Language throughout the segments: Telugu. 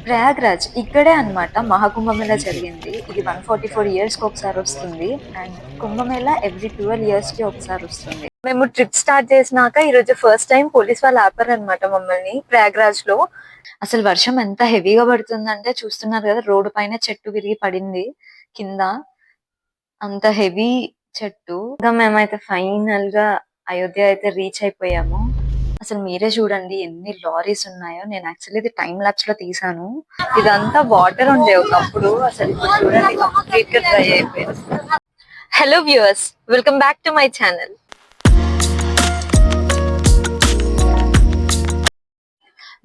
ప్రయాగ్రాజ్ ఇక్కడే అన్నమాట మహాకుంభమేళా జరిగింది. ఇది 144 ఇయర్స్‌కి ఒకసారి వస్తుంది. అండ్ కుంభమేళా ఎవ్రీ 12 ఇయర్స్‌కి ఒకసారి వస్తుంది. మేము ట్రిప్ స్టార్ట్ చేసినాక ఈరోజు ఫస్ట్ టైం పోలీస్ వాళ్ళు ఆపారనమాట మమ్మల్ని ప్రయాగ్రాజ్‌లో. అసలు వర్షం ఎంత హెవీగా పడుతుందంటే చూస్తున్నారు కదా! రోడ్డు పైన చెట్టు విరిగి పడింది కింద. అంత హెవీ చెట్టు. ఇంకా మేమైతే ఫైనల్‌గా అయోధ్య అయితే రీచ్ అయిపోయాము. అసలు మీరే చూడండి ఎన్ని లారీస్ ఉన్నాయో. నేను యాక్చువల్లీ ఇది టైమ్ లాప్స్ లో తీసాను. ఇదంతా వాటర్ ఉండే ఒకప్పుడు. అసలు ఇప్పుడు చూడండి కంప్లీట్ గా డ్రై అయిపోయింది. Hello viewers, welcome back to my channel.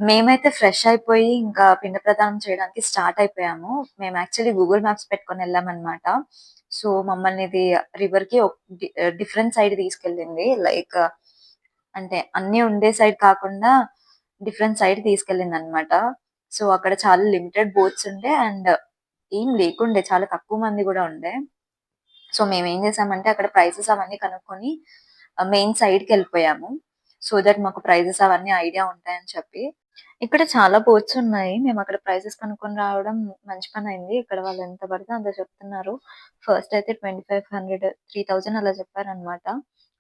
మేమైతే ఫ్రెష్ అయిపోయి ఇంకా పిండ ప్రదానం చేయడానికి స్టార్ట్ అయిపోయాము. మేము యాక్చువల్లీ గూగుల్ మ్యాప్స్ పెట్టుకొని వెళ్ళామన్నమాట. సో మమ్మల్ని ఇది రివర్ కి డిఫరెంట్ సైడ్ తీసుకెళ్ళింది. లైక్ అంటే అన్ని ఉండే సైడ్ కాకుండా డిఫరెంట్ సైడ్ తీసుకెళ్ళింది అనమాట. సో అక్కడ చాలా లిమిటెడ్ బోట్స్ ఉండే అండ్ ఏం లేకుండే, చాలా తక్కువ మంది కూడా ఉండే. సో మేము ఏం చేసామంటే అక్కడ ప్రైసెస్ అవన్నీ కనుక్కొని మెయిన్ సైడ్ కి వెళ్ళిపోయాము. సో దట్ మాకు ప్రైజెస్ అవన్నీ ఐడియా ఉంటాయని చెప్పి. ఇక్కడ చాలా బోట్స్ ఉన్నాయి. మేము అక్కడ ప్రైసెస్ కనుక్కొని రావడం మంచి పని అయింది. ఇక్కడ వాళ్ళు ఎంత పడితే అంత చెప్తున్నారు. ఫస్ట్ అయితే 2500 3000 అలా చెప్పారనమాట.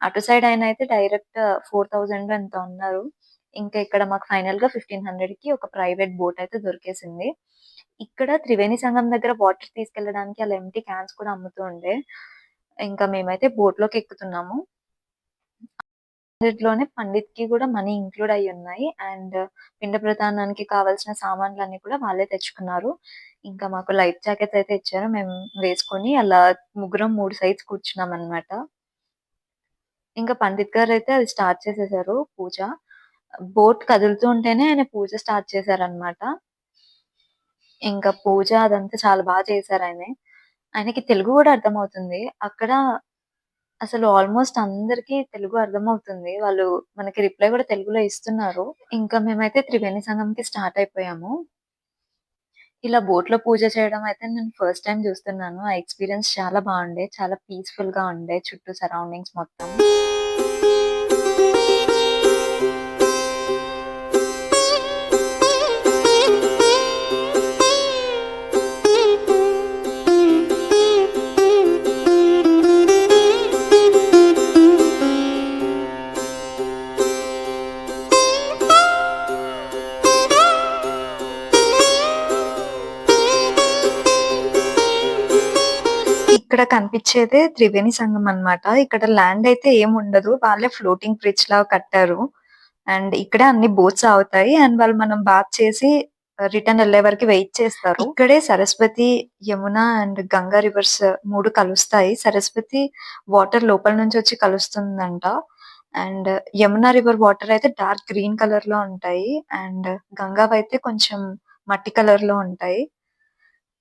అటు సైడ్ ఆయన అయితే డైరెక్ట్ 4000 ఎంత ఉన్నారు. ఇంకా ఇక్కడ మాకు ఫైనల్ గా 1500 కి ఒక ప్రైవేట్ బోట్ అయితే దొరికేసింది. ఇక్కడ త్రివేణి సంగం దగ్గర వాటర్ తీసుకెళ్ళడానికి అలా ఎంటీ క్యాన్స్ కూడా అమ్ముతూ ఉండే. ఇంకా మేమైతే బోట్ లోకి ఎక్కుతున్నాము. లోనే పండిత్ కి కూడా మనీ ఇంక్లూడ్ అయ్యి ఉన్నాయి. అండ్ పిండ ప్రదానానికి కావాల్సిన సామాన్లన్నీ కూడా వాళ్ళే తెచ్చుకున్నారు. ఇంకా మాకు లైఫ్ జాకెట్స్ అయితే ఇచ్చారు. మేము వేసుకొని అలా ముగ్గురం 3 సైడ్స్ కూర్చున్నాం అన్నమాట. ఇంకా పండిత్ గారు అయితే అది స్టార్ట్ చేసేసారు పూజ. బోట్ కదులుతూ ఉంటేనే ఆయన పూజ స్టార్ట్ చేశారన్నమాట. ఇంకా పూజ అదంతా చాలా బాగా చేశారు ఆయన. ఆయనకి తెలుగు కూడా అర్థమవుతుంది. అక్కడ అసలు ఆల్మోస్ట్ అందరికి తెలుగు అర్థమవుతుంది. వాళ్ళు మనకి రిప్లై కూడా తెలుగులో ఇస్తున్నారు. ఇంకా మేమైతే త్రివేణి సంగంకి స్టార్ట్ అయిపోయాము. ఇలా బోట్‌లో పూజ చేయడం అయితే నేను ఫస్ట్ టైమ్ చూస్తున్నాను. ఆ ఎక్స్‌పీరియన్స్ చాలా బాగుండే. చాలా పీస్‌ఫుల్‌గా ఉండే చుట్టూ సరౌండింగ్స్ మొత్తం. ఇక్కడ కనిపించేదే త్రివేణి సంగం అన్నమాట. ఇక్కడ ల్యాండ్ అయితే ఏముండదు. వాళ్ళే ఫ్లోటింగ్ బ్రిడ్జ్ లాగా కట్టారు. అండ్ ఇక్కడే అన్ని బోట్స్ ఆగుతాయి. అండ్ వాళ్ళు మనం బాత్ చేసి రిటర్న్ వెళ్ళే వరకు వెయిట్ చేస్తారు. ఇక్కడే సరస్వతి, యమున అండ్ గంగా రివర్స్ 3 కలుస్తాయి. సరస్వతి వాటర్ లోపల నుంచి వచ్చి కలుస్తుందంట. అండ్ యమున రివర్ వాటర్ అయితే డార్క్ గ్రీన్ కలర్ లో ఉంటాయి. అండ్ గంగావైతే కొంచెం మట్టి కలర్ లో ఉంటాయి.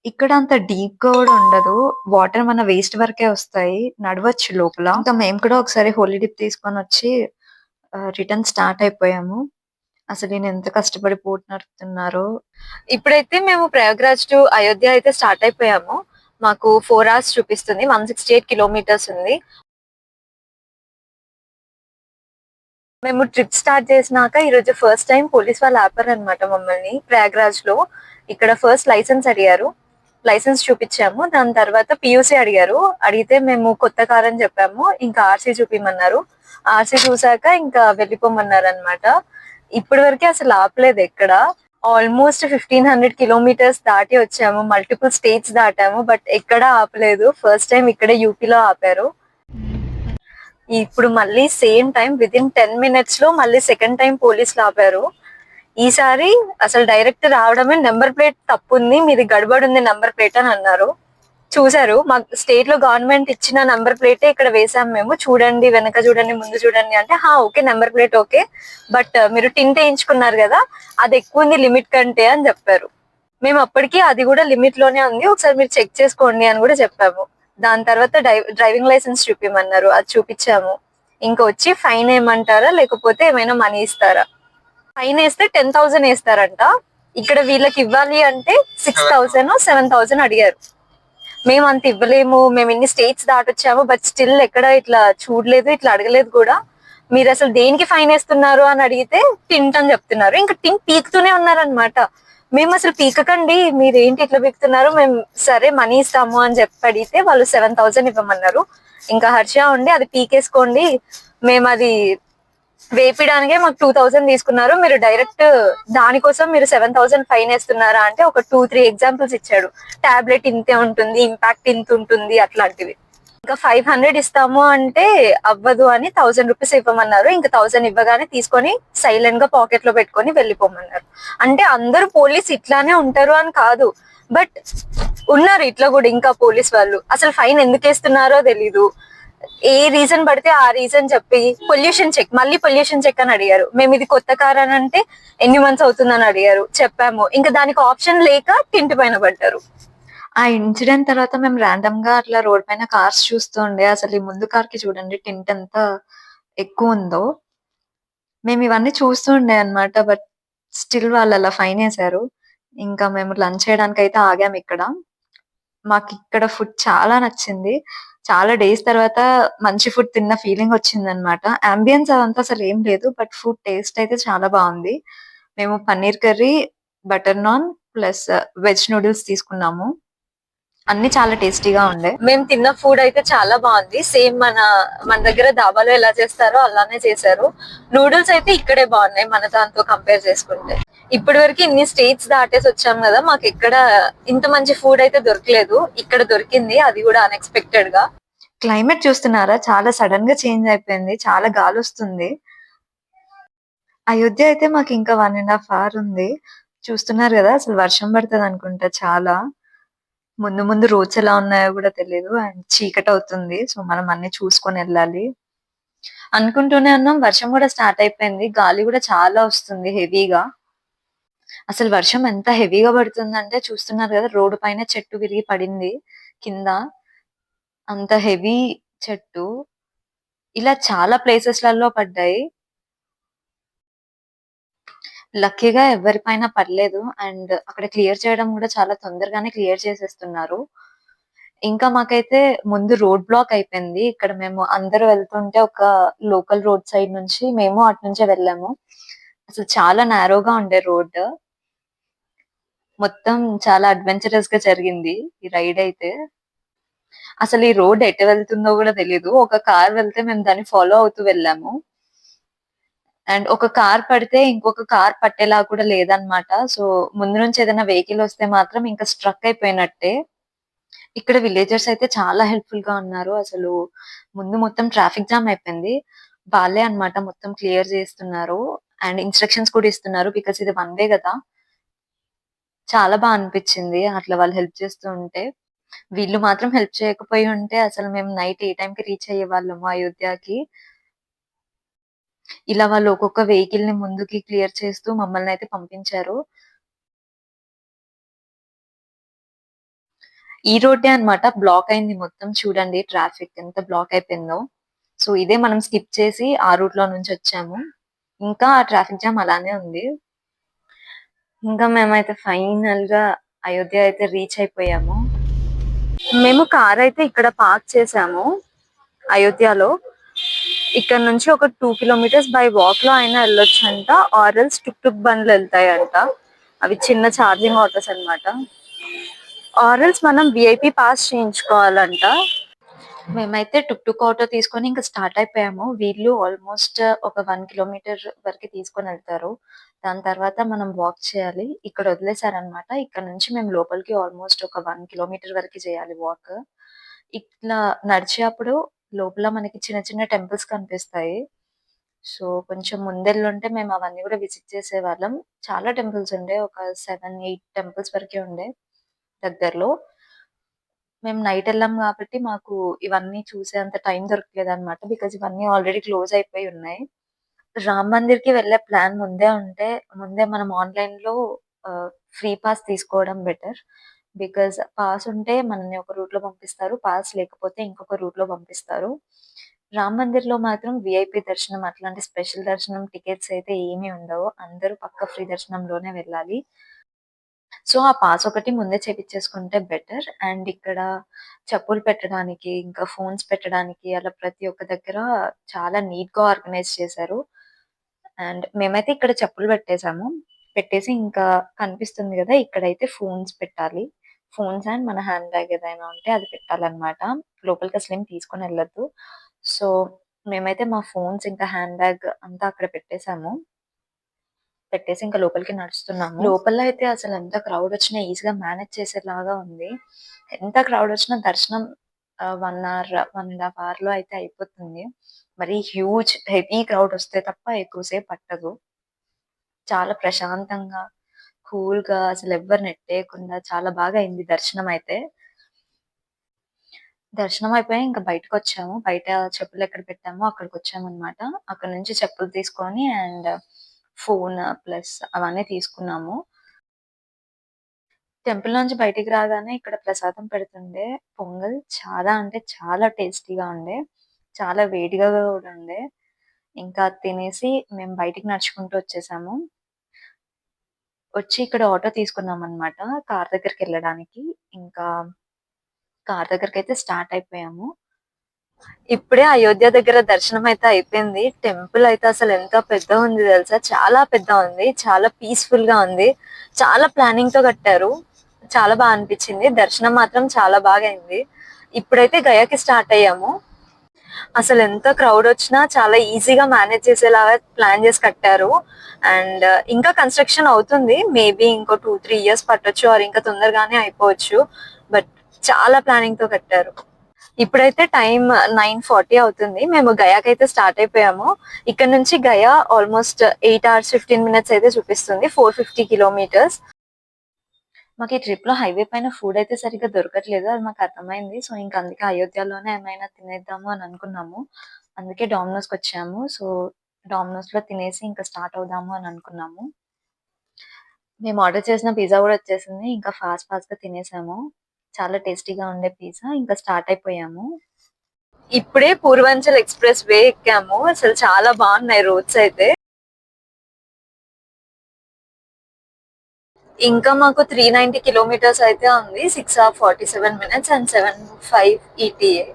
ఇక్కడ అంత డీప్ గా కూడా ఉండదు. వాటర్ మన వేస్ట్ వరకే వస్తాయి. నడవచ్చు లోపల. ఇంకా మేము కూడా ఒకసారి హోలీ డిప్ తీసుకొని వచ్చి రిటర్న్ స్టార్ట్ అయిపోయాము. అసలు నేను ఎంత కష్టపడి బోట్ నడుపుతున్నారో. ఇప్పుడైతే మేము ప్రయాగ్రాజ్ టు అయోధ్య అయితే స్టార్ట్ అయిపోయాము. మాకు 4 అవర్స్ చూపిస్తుంది. 168 కిలోమీటర్స్ ఉంది. మేము ట్రిప్ స్టార్ట్ చేసినాక ఈరోజు ఫస్ట్ టైం పోలీస్ వాళ్ళు ఆపారనమాట మమ్మల్ని ప్రయాగ్రాజ్ లో. ఇక్కడ ఫస్ట్ లైసెన్స్ అడిగారు. లైసెన్స్ చూపించాము. దాని తర్వాత పియూసీ అడిగారు. అడిగితే మేము కొత్త కార్ అని చెప్పాము. ఇంకా ఆర్సీ చూపిమన్నారు. ఆర్సీ చూసాక ఇంకా వెళ్ళిపోమన్నారు అనమాట. ఇప్పటి వరకే అసలు ఆపలేదు ఎక్కడ. ఆల్మోస్ట్ 1500 కిలోమీటర్స్ దాటి వచ్చాము. Multiple states దాటాము. బట్ ఎక్కడా ఆపలేదు. ఫస్ట్ టైం ఇక్కడే యూపీలో ఆపారు. ఇప్పుడు మళ్ళీ సేమ్ టైం విదిన్ 10 మినిట్స్ లో మళ్ళీ సెకండ్ టైం పోలీసులు ఆపారు. ఈసారి అసలు డైరెక్ట్ రావడమే నెంబర్ ప్లేట్ తప్పు ఉంది, మీది గడబడి ఉంది నెంబర్ ప్లేట్ అని అన్నారు. చూసారు, మా స్టేట్ లో గవర్నమెంట్ ఇచ్చిన నెంబర్ ప్లేటే ఇక్కడ వేసాం మేము. చూడండి, వెనక చూడండి, ముందు చూడండి అంటే okay number plate okay, but మీరు టింట్ వేయించుకున్నారు కదా, అది ఎక్కువ ఉంది లిమిట్ కంటే అని చెప్పారు. మేము అప్పటికి అది కూడా లిమిట్ లోనే ఉంది, ఒకసారి మీరు చెక్ చేసుకోండి అని కూడా చెప్పాము. దాని తర్వాత డ్రైవింగ్ లైసెన్స్ చూపిమన్నారు. అది చూపించాము. ఇంకా వచ్చి ఫైన్ ఏమంటారా లేకపోతే ఏమైనా మనీ ఇస్తారా? ఫైన్ వేస్తే 10,000 వేస్తారంట. ఇక్కడ వీళ్ళకి ఇవ్వాలి అంటే 6,000 7,000 అడిగారు. మేము అంత ఇవ్వలేము, మేము ఇన్ని స్టేట్స్ దాటొచ్చాము, బట్ స్టిల్ ఎక్కడ ఇట్లా చూడలేదు, ఇట్లా అడగలేదు కూడా. మీరు అసలు దేనికి ఫైన్ వేస్తున్నారు అని అడిగితే టింట్ అని చెప్తున్నారు. ఇంకా టింట్ పీకుతూనే ఉన్నారనమాట. మేము అసలు పీకకండి, మీరేంటి ఇట్లా పీకుతున్నారు, మేము సరే మనీ ఇస్తాము అని చెప్పి అడిగితే వాళ్ళు 7,000 ఇవ్వమన్నారు. ఇంకా హర్ష ఉండి అది పీకేసుకోండి, మేము అది వేపడానికే మాకు 2,000 తీసుకున్నారు, మీరు డైరెక్ట్ దానికోసం మీరు 7,000 ఫైన్ వేస్తున్నారా అంటే ఒక 2-3 ఎగ్జాంపుల్స్ ఇచ్చాడు. టాబ్లెట్ ఇంతే ఉంటుంది, ఇంపాక్ట్ ఇంత ఉంటుంది, అట్లాంటివి. ఇంకా 500 ఇస్తాము అంటే అవ్వదు అని 1,000 రూపీస్ ఇవ్వమన్నారు. ఇంకా 1,000 ఇవ్వగానే తీసుకొని సైలెంట్ గా పాకెట్ లో పెట్టుకొని వెళ్ళిపోమన్నారు. అంటే అందరూ పోలీస్ ఇట్లానే ఉంటారు అని కాదు, బట్ ఉన్నారు ఇట్లా కూడా ఇంకా పోలీస్ వాళ్ళు. అసలు ఫైన్ ఎందుకు వేస్తున్నారో తెలీదు. ఏ రీజన్ పడితే ఆ రీజన్ చెప్పి పొల్యూషన్ చెక్, మళ్ళీ పొల్యూషన్ చెక్ అని అడిగారు. మేము ఇది కొత్త కార్ అని అంటే ఎన్ని మంత్స్ అవుతుందని అడిగారు. చెప్పాము. ఇంకా దానికి ఆప్షన్ లేక టింట్ పైన పడ్డారు. ఆ ఇన్సిడెంట్ తర్వాత మేము ర్యాండమ్ గా అట్లా రోడ్ పైన కార్స్ చూస్తూ ఉండే. అసలు ఈ ముందు కార్ కి చూడండి టింట్ ఎంత ఎక్కువ ఉందో. మేము ఇవన్నీ చూస్తూ ఉండే అనమాట. బట్ స్టిల్ వాళ్ళు అలా ఫైన్ వేశారు. ఇంకా మేము లంచ్ చేయడానికి అయితే ఆగాం ఇక్కడ. మాకు ఇక్కడ ఫుడ్ చాలా నచ్చింది. చాలా డేస్ తర్వాత మంచి ఫుడ్ తిన్న ఫీలింగ్ వచ్చిందనమాట. అంబియన్స్ అదంతా అసలు ఏం లేదు. బట్ ఫుడ్ టేస్ట్ అయితే చాలా బాగుంది. మేము paneer curry, butter non plus veg noodles తీసుకున్నాము. అన్ని చాలా టేస్టీగా ఉండే. మేము తిన్న ఫుడ్ అయితే చాలా బాగుంది. సేమ్ మన మన దగ్గర ధాబాలో ఎలా చేస్తారో అలానే చేశారు. నూడిల్స్ అయితే ఇక్కడే బాగున్నాయి మన దాంతో కంపేర్ చేసుకుంటే. ఇప్పటి వరకు ఇన్ని స్టేట్స్ దాటేసి వచ్చాం కదా, మాకు ఇక్కడ ఇంత మంచి ఫుడ్ అయితే దొరకలేదు. ఇక్కడ దొరికింది, అది కూడా అన్ఎక్స్పెక్టెడ్ గా. క్లైమేట్ చూస్తున్నారా, చాలా సడన్ గా చేంజ్ అయిపోయింది. చాలా గాలి వస్తుంది. అయోధ్య అయితే మాకు ఇంకా 1.5 hour ఉంది. చూస్తున్నారు కదా, అసలు వర్షం పడుతుంది అనుకుంటా. చాలా ముందు ముందు రోడ్స్ ఎలా ఉన్నాయో కూడా తెలియదు. అండ్ చీకటి అవుతుంది. సో మనం అన్ని చూసుకొని వెళ్ళాలి. అనుకుంటూనే ఉన్నాం, వర్షం కూడా స్టార్ట్ అయిపోయింది. గాలి కూడా చాలా వస్తుంది హెవీగా. అసలు వర్షం ఎంత హెవీగా పడుతుందంటే చూస్తున్నారు కదా, రోడ్డు పైన చెట్టు విరిగి పడింది కింద. అంత హెవీ చెట్టు ఇలా చాలా ప్లేసెస్ లలో పడ్డాయి. లక్కీగా ఎవరి పైన పడలేదు. అండ్ అక్కడ క్లియర్ చేయడం కూడా చాలా తొందరగానే క్లియర్ చేసేస్తున్నారు. ఇంకా మాకైతే ముందు రోడ్ బ్లాక్ అయిపోయింది. ఇక్కడ మేము అందరూ వెళ్తుంటే ఒక లోకల్ రోడ్ సైడ్ నుంచి మేము అటు నుంచే వెళ్ళాము. అసలు చాలా నారోగా ఉండే రోడ్. మొత్తం చాలా అడ్వెంచరస్ గా జరిగింది ఈ రైడ్ అయితే. అసలు ఈ రోడ్ ఎటు వెళ్తుందో కూడా తెలియదు. ఒక కార్ వెళ్తే మేము దాన్ని ఫాలో అవుతూ వెళ్ళాము. అండ్ ఒక కార్ పడితే ఇంకొక కార్ పట్టేలా కూడా లేదనమాట. సో ముందు నుంచి ఏదైనా వెహికల్ వస్తే మాత్రం ఇంకా స్ట్రక్ అయిపోయినట్టే. ఇక్కడ విలేజర్స్ అయితే చాలా హెల్ప్‌ఫుల్ గా ఉన్నారు. అసలు ముందు మొత్తం ట్రాఫిక్ జామ్ అయిపోయింది. వాళ్ళే అన్నమాట మొత్తం క్లియర్ చేస్తున్నారు. అండ్ ఇన్‌స్ట్రక్షన్స్ కూడా ఇస్తున్నారు. బికాజ్ ఇది వన్ వే గదా! చాలా అనిపిచ్చింది అట్లా వాళ్ళు హెల్ప్ చేస్తూ ఉంటే. వీళ్ళు మాత్రం హెల్ప్ చేయకపోయి ఉంటే అసలు మేము నైట్ ఏ టైంకి రీచ్ అయ్యేవాళ్ళమో అయోధ్యకి. ఇలా వాళ్ళు ఒక్కొక్క వెహికల్‌ని ముందుకి క్లియర్ చేస్తూ మమ్మల్నయితే పంపించారు. ఈ రోడ్డే అన్నమాట బ్లాక్ అయింది మొత్తం. చూడండి ట్రాఫిక్ ఎంత బ్లాక్ అయిపోయిందో. సో ఇదే మనం స్కిప్ చేసి ఆ రూట్ లో నుంచి వచ్చాము. ఇంకా ఆ ట్రాఫిక్ జామ్ అలానే ఉంది. ఇంకా మేమైతే ఫైనల్ గా అయోధ్య అయితే రీచ్ అయిపోయాము. మేము కార్ అయితే ఇక్కడ పార్క్ చేసాము అయోధ్యలో. ఇక్కడ నుంచి ఒక 2 కిలోమీటర్స్ బై వాక్ లో అయినా వెళ్ళొచ్చంట. ఆర్ఎల్స్ టుక్ టుక్ బండ్లు వెళ్తాయంట. అవి చిన్న ఛార్జింగ్ ఆటోస్ అన్నమాట. ఆర్ఎల్స్ మనం విఐపి పాస్ చేయించుకోవాలంట. మేమైతే టుక్ టుక్ ఆటో తీసుకొని ఇంకా స్టార్ట్ అయిపోయాము. వీళ్ళు ఆల్మోస్ట్ ఒక 1 కిలోమీటర్ వరకు తీసుకొని వెళ్తారు. దాని తర్వాత మనం వాక్ చేయాలి. ఇక్కడ వదిలేసారనమాట. ఇక్కడ నుంచి మేము లోపలికి ఆల్మోస్ట్ ఒక 1 కిలోమీటర్ వరకు చేయాలి వాక్. ఇట్లా నడిచేప్పుడు లోపల మనకి చిన్న చిన్న టెంపుల్స్ కనిపిస్తాయి. సో కొంచెం ముందెళ్ళుంటే మేము అవన్నీ కూడా విజిట్ చేసేవాళ్ళం. చాలా టెంపుల్స్ ఉండే. ఒక 7-8 టెంపుల్స్ వరకే ఉండే దగ్గరలో. మేము నైట్ వెళ్ళాం కాబట్టి మాకు ఇవన్నీ చూసేంత టైం దొరకలేదన్నమాట. బికాజ్ ఇవన్నీ ఆల్రెడీ క్లోజ్ అయిపోయి ఉన్నాయి. రామ్ మందిర్ కి వెళ్ళే ప్లాన్ ముందే ఉంటే ముందే మనం ఆన్లైన్ లో ఫ్రీ పాస్ తీసుకోవడం బెటర్. బికాజ్ పాస్ ఉంటే మనల్ని ఒక రూట్ లో పంపిస్తారు. పాస్ లేకపోతే ఇంకొక రూట్ లో పంపిస్తారు. రామ్ మందిర్ లో మాత్రం విఐపి దర్శనం అట్లాంటి స్పెషల్ దర్శనం టికెట్స్ అయితే ఏమీ ఉండవు. అందరూ పక్క ఫ్రీ దర్శనంలోనే వెళ్ళాలి. సో ఆ పాస్ ఒకటి ముందే చేపిచ్చేసుకుంటే బెటర్. అండ్ ఇక్కడ చెప్పులు పెట్టడానికి, ఇంకా ఫోన్స్ పెట్టడానికి అలా ప్రతి ఒక్క దగ్గర చాలా నీట్ గా ఆర్గనైజ్ చేశారు. అండ్ మేమైతే ఇక్కడ చెప్పులు పెట్టేసాము. పెట్టేసి ఇంకా కనిపిస్తుంది గదా! ఇక్కడైతే ఫోన్స్ పెట్టాలి. ఫోన్స్ అండ్ మన హ్యాండ్ బ్యాగ్ ఏదైనా ఉంటే అది పెట్టాలన్నమాట. లోపలికి అసలేం తీసుకొనెళ్ళొద్దు. సో, మేమైతే మా ఫోన్స్ ఇంకా హ్యాండ్ బ్యాగ్ అంతా అక్కడ పెట్టేసాము. పెట్టేసి ఇంకా లోపలికి నడుస్తున్నాము. లోపల అయితే అసలెంత క్రౌడొచ్చినా ఈజీగా మేనేజ్ చేసేలాగా ఉంది. ఎంత క్రౌడొచ్చినా దర్శనం 1 అవర్, 1 ½ అవర్‌లో అయితే అయిపోతుంది. మరి హ్యూజ్ హెవీ క్రౌడొస్తే తప్ప ఎక్కువ సేపు పట్టదు. చాలా ప్రశాంతంగా, కూల్‌గా అసలెవ్వరు నెట్టేయకుండా చాలా బాగా అయింది దర్శనమైతే. దర్శనం అయిపోయి ఇంక బయటకొచ్చాము. బయట చెప్పులెక్కడ పెట్టామో అక్కడికొచ్చామనమాట. అక్కడి నుంచి చెప్పులు తీసుకొని అండ్ ఫోన్ ప్లస్ అవన్నీ తీసుకున్నాము. టెంపుల్ నుంచి బయటికి రాగానే ఇక్కడ ప్రసాదం పెడుతుండే. పొంగల్ చాలా అంటే చాలా టేస్టీగా ఉండే. చాలా వేడిగా గూడా ఉండే. ఇంకా అది తినేసి మేము బయటికి నడుచుకుంటూ వచ్చేసాము. వచ్చి ఇక్కడ ఆటో తీసుకున్నామనమాట కార్ దగ్గరికెళ్ళడానికి. ఇంకా కార్ దగ్గరకైతే స్టార్ట్ అయిపోయాము. ఇప్పుడే అయోధ్య దగ్గర దర్శనం అయితే అయిపోయింది. టెంపుల్ అయితే అసలు ఎంత పెద్దగుంది తెలుసా? చాలా పెద్దగుంది. చాలా పీస్‌ఫుల్‌గా ఉంది. చాలా ప్లానింగ్‌తో కట్టారు. చాలా అనిపిచ్చింది. దర్శనం మాత్రం చాలా బాగా అయింది. ఇప్పుడైతే గయాకి స్టార్ట్ అయ్యాము. అసలెంత క్రౌడొచ్చినా చాలా ఈజీగా మేనేజ్ చేసేలాగా ప్లాన్ చేసి కట్టారు. అండ్ ఇంకా కన్‌స్ట్రక్షన్ అవుతుంది. మేబీ ఇంకో 2, 3 ఇయర్స్ పట్టొచ్చు ఆర్ ఇంకా తొందరగానే అయిపోవచ్చు. బట్ చాలా ప్లానింగ్‌తో కట్టారు. ఇప్పుడైతే టైమ్ 9:40 అవుతుంది. మేము గయాకైతే స్టార్ట్ అయిపోయాము. ఇక్కడ నుంచి గయా ఆల్‌మోస్ట్ 8 అవర్స్ 15 మినిట్స్ అయితే చూపిస్తుంది. 450 కిలోమీటర్స్. మాకు ఈ ట్రిప్‌లో హైవే పైన ఫుడ్ అయితే సరిగ్గా దొరకట్లేదు. అది మాకు అర్థమైంది. సో, ఇంక అందుకే అయోధ్యలోనే ఏమైనా తినేద్దాము అని అనుకున్నాము. అందుకే డామినోస్‌కొచ్చాము. సో, డామినోస్‌లో తినేసి ఇంకా స్టార్ట్ అవుదాము అని అనుకున్నాము. మేము ఆర్డర్ చేసిన పిజ్జా గూడా వచ్చేసింది. ఇంకా ఫాస్ట్‌గా తినేసాము. చాలా టేస్టీగా ఉండే పిజ్జా. ఇంకా స్టార్ట్ అయిపోయాము. ఇప్పుడే పూర్వాంచల్ ఎక్స్‌ప్రెస్ వే ఎక్కాము. అసలు చాలా బాగున్నాయి రోడ్స్ అయితే. ఇంకా మాకు 390 కిలోమీటర్స్ అయితే ఉంది. 6 అవర్ 47 మినిట్స్ అండ్ 75 ఈటీఏ.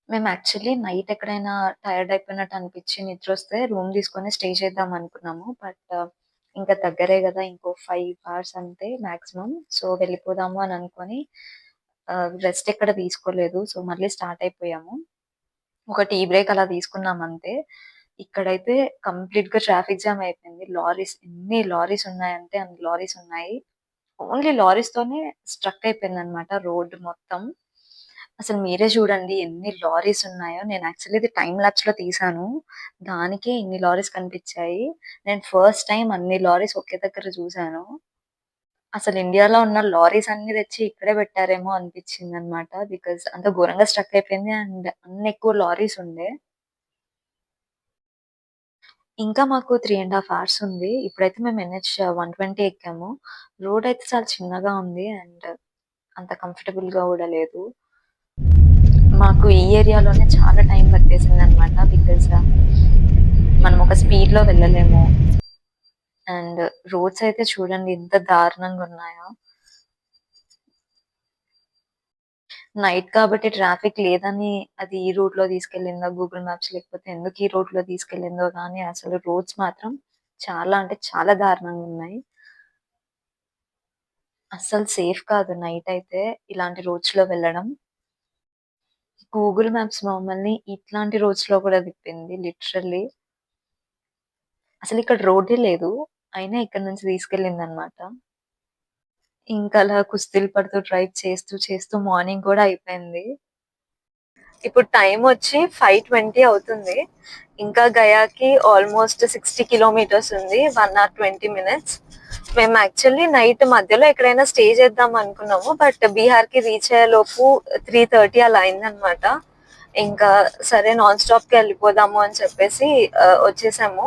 మేము యాక్చువల్లీ నైట్ ఎక్కడైనా టైర్డ్ అయిపోయినట్టు అనిపించి నిద్రొస్తే రూమ్ తీసుకొని స్టే చేద్దాం అనుకున్నాము. బట్ ఇంకా దగ్గరే గదా! ఇంకో 5 అవర్స్ అంతే మాక్సిమం. సో, వెళ్ళిపోదాము అని అనుకోని రెస్ట్ ఎక్కడ తీసుకోలేదు. సో, మళ్ళీ స్టార్ట్ అయిపోయాము. ఒక టీ బ్రేక్ అలా తీసుకున్నాం అంతే. ఇక్కడైతే కంప్లీట్‌గా ట్రాఫిక్ జామ్ అయిపోయింది. లారీస్ ఎన్ని లారీస్ ఉన్నాయంటే అన్ని లారీస్ ఉన్నాయి. ఓన్లీ లారీస్‌తోనే స్ట్రక్ అయిపోయిందనమాట రోడ్ మొత్తం. అసలు మీరే చూడండి ఎన్ని లారీస్ ఉన్నాయో. నేను యాక్చువల్లీ ఇది టైమ్ లాప్స్‌లో తీశాను. దానికే ఇన్ని లారీస్ కనిపించాయి. నేను ఫస్ట్ టైమ్ అన్ని లారీస్ ఒకే దగ్గర చూసాను. అసలు ఇండియాలో ఉన్న లారీస్ అన్నీ తెచ్చి ఇక్కడే పెట్టారేమో అనిపించిందనమాట. బికాజ్ అంత ఘోరంగా స్ట్రక్ అయిపోయింది. అండ్ అన్ని ఎక్కువ లారీస్ ఉండే. ఇంకా మాకు 3 ½ అవర్స్ ఉంది. ఇప్పుడైతే మేము ఎన్‌హెచ్ 120 ఎక్కాము. రోడ్ అయితే చాలా చిన్నగా ఉంది. అండ్ అంత కంఫర్టబుల్‌గా గూడా లేదు. మాకు ఈ ఏరియాలోనే చాలా టైం పట్టేసిందనమాట. బికాజ్ మనం ఒక స్పీడ్‌లో వెళ్ళలేము. అండ్ రోడ్స్ అయితే చూడండి ఎంత దారుణంగున్నాయో. నైట్ కాబట్టి ట్రాఫిక్ లేదని అది ఈ రూట్‌లో తీసుకెళ్ళిందో గూగుల్ మ్యాప్స్ లేకపోతే ఎందుకు ఈ రూట్‌లో తీసుకెళ్ళిందో గానీ అసలు రోడ్స్ మాత్రం చాలా అంటే చాలా దారుణంగున్నాయి. అస్సలు సేఫ్ కాదు నైట్ అయితే ఇలాంటి రోడ్స్‌లో వెళ్ళడం. గూగుల్ మ్యాప్స్ మమ్మల్ని ఇట్లాంటి రోడ్స్‌లో కూడా తిప్పింది లిటరల్లీ. అసలిక్కడ రోడ్డే లేదు. అయినా ఇక్కడి నుంచి తీసుకెళ్ళిందనమాట. ఇంకలా కుస్తీలు పడుతూ డ్రైవ్ చేస్తూ మార్నింగ్ కూడా అయిపోయింది. ఇప్పుడు టైమొచ్చి 5:20 అవుతుంది. ఇంకా గయాకి ఆల్‌మోస్ట్ 60 కిలోమీటర్స్ ఉంది. 1 అవర్ 20 మినిట్స్. మేము యాక్చువల్లీ నైట్ మధ్యలో ఎక్కడైనా స్టే చేద్దాం అనుకున్నాము. బట్ బీహార్‌కి రీచ్ అయ్యేలోపు 3:30 అలా అయిందనమాట. ఇంకా సరే నాన్ స్టాప్‌కి వెళ్ళిపోదాము అని చెప్పేసి వచ్చేసాము.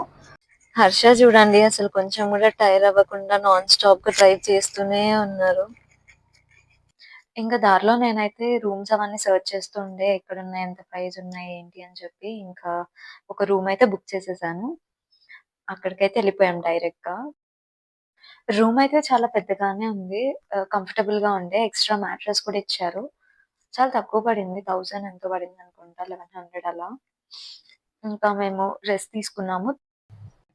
హర్ష చూడండి అసలు కొంచెం కూడా టైర్ అవ్వకుండా నాన్ స్టాప్‌గా డ్రైవ్ చేస్తూనే ఉన్నారు. ఇంకా దారిలో నేనైతే రూమ్స్ అవన్నీ సెర్చ్ చేస్తూ ఉండే. ఎక్కడున్నాయి, ఎంత ప్రైస్ ఉన్నాయి, ఏంటి అని చెప్పి ఇంకా ఒక రూమ్ అయితే బుక్ చేసేసాను. అక్కడికైతే ఎళ్ళిపోయాం డైరెక్ట్‌గా. రూమ్ అయితే చాలా పెద్దగానే ఉంది. కంఫర్టబుల్‌గా ఉండే. ఎక్స్‌ట్రా మ్యాట్రెస్ కూడా ఇచ్చారు. చాలా తక్కువ పడింది. 1000 ఎంతో పడిందనుకుంటా. 1100 అలా. ఇంకా మేము రెస్ట్ తీసుకున్నాము.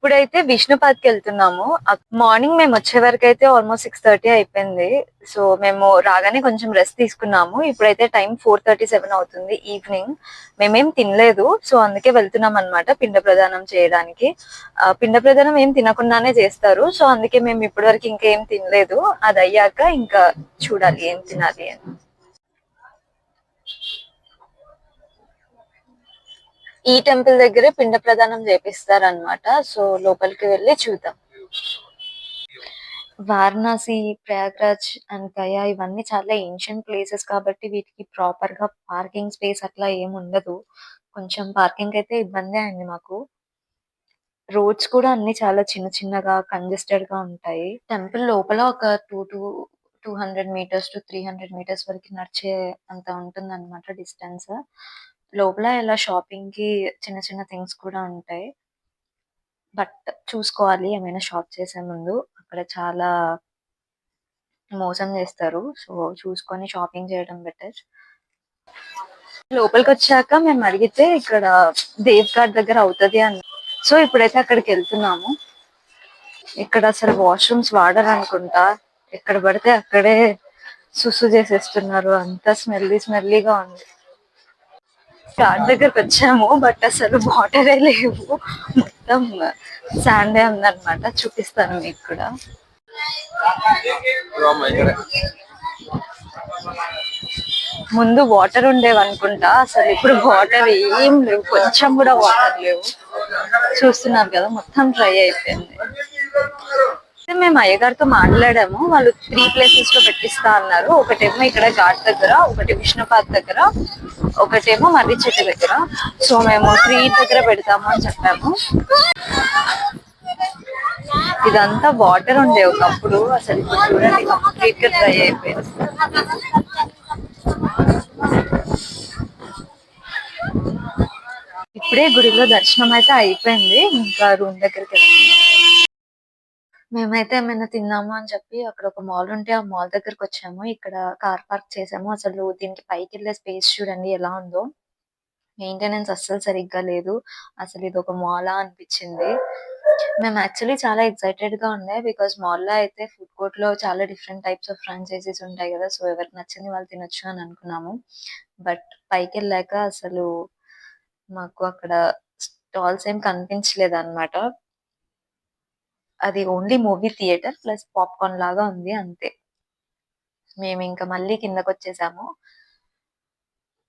ఇప్పుడైతే విష్ణుపాద్‌కి వెళ్తున్నాము. మార్నింగ్ మేము వచ్చే వరకు అయితే ఆల్మోస్ట్ 6:30 అయిపోయింది. సో మేము రాగానే కొంచెం రెస్ట్ తీసుకున్నాము. ఇప్పుడైతే టైం 4:37 అవుతుంది ఈవినింగ్. మేమేం తినలేదు. సో అందుకే వెళ్తున్నాం అన్నమాట పిండ ప్రదానం చేయడానికి. పిండ ప్రదానం ఏం తినకుండానే చేస్తారు. సో అందుకే మేము ఇప్పటివరకు ఇంకేం తినలేదు. అది అయ్యాక ఇంకా చూడాలి ఏం తినాలి అని. ఈ టెంపుల్ దగ్గరే పిండ ప్రదానం చేపిస్తారన్నమాట. సో లోపలికి వెళ్ళి చూద్దాం. వారణాసి, ప్రయాగ్రాజ్ అండ్ గయా ఇవన్నీ చాలా ఏన్షియంట్ ప్లేసెస్ కాబట్టి వీటికి ప్రాపర్ గా పార్కింగ్ స్పేస్ అట్లా ఏమి ఉండదు. కొంచెం పార్కింగ్ అయితే ఇబ్బందే అయింది మాకు. రోడ్స్ కూడా అన్ని చాలా చిన్న చిన్నగా కంజెస్టెడ్ గా ఉంటాయి. టెంపుల్ లోపల ఒక 200 మీటర్స్ టు 300 మీటర్స్ వరకు నడిచే అంత ఉంటుందన్నమాట డిస్టెన్స్. లోపల ఇలా షాపింగ్ కి చిన్న చిన్న థింగ్స్ కూడా ఉంటాయి. బట్ చూసుకోవాలి ఏమైనా షాప్ చేసే ముందు. అక్కడ చాలా మోసం చేస్తారు. సో చూసుకొని షాపింగ్ చేయడం బెటర్. లోపలికి వచ్చాక మేము అడిగితే ఇక్కడ దేవ్ ఘాట్ దగ్గర అవుతది అని. సో ఇప్పుడైతే అక్కడికి వెళ్తున్నాము. ఇక్కడ అసలు వాష్రూమ్స్ వాడరు అనుకుంటా. ఎక్కడ పడితే అక్కడే సుసు చేసేస్తున్నారు. అంతా స్మెల్లీగా ఉంది. ఘాట్ దగ్గరకు వచ్చాము బట్ అసలు వాటరే లేవు. మొత్తం శాండే ఉందన్నమాట. చూపిస్తాను మీకు కూడా. ముందు వాటర్ ఉండేవి అనుకుంటా. అసలు ఇప్పుడు వాటర్ ఏం లేవు. కొంచెం కూడా వాటర్ లేవు. చూస్తున్నారు కదా మొత్తం డ్రై అయిపోయింది. మేము అయ్యగారితో మాట్లాడాము. వాళ్ళు 3 ప్లేసెస్ లో పెట్టిస్తా అన్నారు. ఒకటేమో ఇక్కడ ఘాట్ దగ్గర, ఒకటి విష్ణుపాద్ దగ్గర, ఒకటేమో మర్రి చెట్టు దగ్గర. సో మేము 3 దగ్గర పెడతాము అని చెప్పాము. ఇదంతా వాటర్ ఉండే ఒకప్పుడు. అసలు ఇప్పుడు చూడండి కంప్లీట్ గా డ్రై అయిపోయింది. ఇప్పుడే గుడిలో దర్శనం అయితే అయిపోయింది. ఇంకా రూమ్ దగ్గరికి వెళ్తాం. మేమైతే ఏమైనా తిందాము అని చెప్పి అక్కడ ఒక మాల్ ఉంటే ఆ మాల్ దగ్గరకు వచ్చాము. ఇక్కడ కార్ పార్క్ చేసాము. అసలు దీనికి పైకి వెళ్ళే స్పేస్ చూడండి ఎలా ఉందో. మెయింటెనెన్స్ అస్సలు సరిగ్గా లేదు. అసలు ఇది ఒక మాలా అనిపించింది. మేము యాక్చువల్లీ చాలా ఎక్సైటెడ్ గా ఉండే. బికాస్ మాల్ లో అయితే ఫుడ్ కోర్ట్ లో చాలా డిఫరెంట్ టైప్స్ ఆఫ్ ఫ్రాంచైజీస్ ఉంటాయి కదా. సో ఎవరికి నచ్చింది వాళ్ళు తినొచ్చు అని అనుకున్నాము. బట్ పైకి వెళ్ళాక అసలు మాకు అక్కడ స్టాల్స్ ఏం కనిపించలేదు అన్నమాట. అది only movie theatre plus popcorn లాగా ఉంది అంతే. మేము ఇంకా మళ్ళీ కిందకి వచ్చేసాము.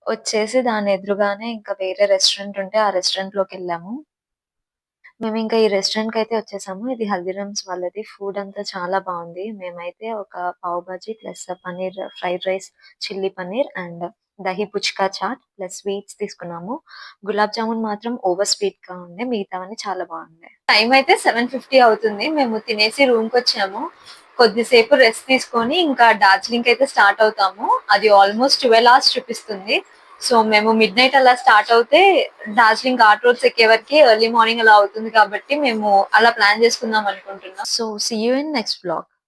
వచ్చేసి దాని ఎదురుగానే ఇంకా వేరే రెస్టారెంట్ ఉంటే ఆ రెస్టారెంట్ లోకి వెళ్ళాము. మేము ఇంకా ఈ రెస్టారెంట్ కి అయితే వచ్చేసాము. ఇది హల్దీరామ్స్ వాళ్ళది. ఫుడ్ అంతా చాలా బాగుంది. మేమైతే ఒక pav bhaji plus paneer fried rice, chilli paneer and dahi puchka chaat plus sweets తీసుకున్నాము. గులాబ్ జామున్ మాత్రం ఓవర్ స్వీట్ గా ఉండే. మిగతావన్నీ చాలా బాగుండే. టైం అయితే 7:50 అవుతుంది. మేము తినేసి రూమ్ కి వచ్చాము. కొద్దిసేపు రెస్ట్ తీసుకొని ఇంకా డార్జిలింగ్ అయితే స్టార్ట్ అవుతాము. అది ఆల్మోస్ట్ 12 అవర్స్ చూపిస్తుంది. సో మేము మిడ్ నైట్ అలా స్టార్ట్ అవుతే డార్జిలింగ్ ఘాట్ రోడ్స్ ఎక్కే వరకు ఎర్లీ మార్నింగ్ అలా అవుతుంది కాబట్టి మేము అలా ప్లాన్ చేసుకుందాం అనుకుంటున్నాం. So see you in next blog.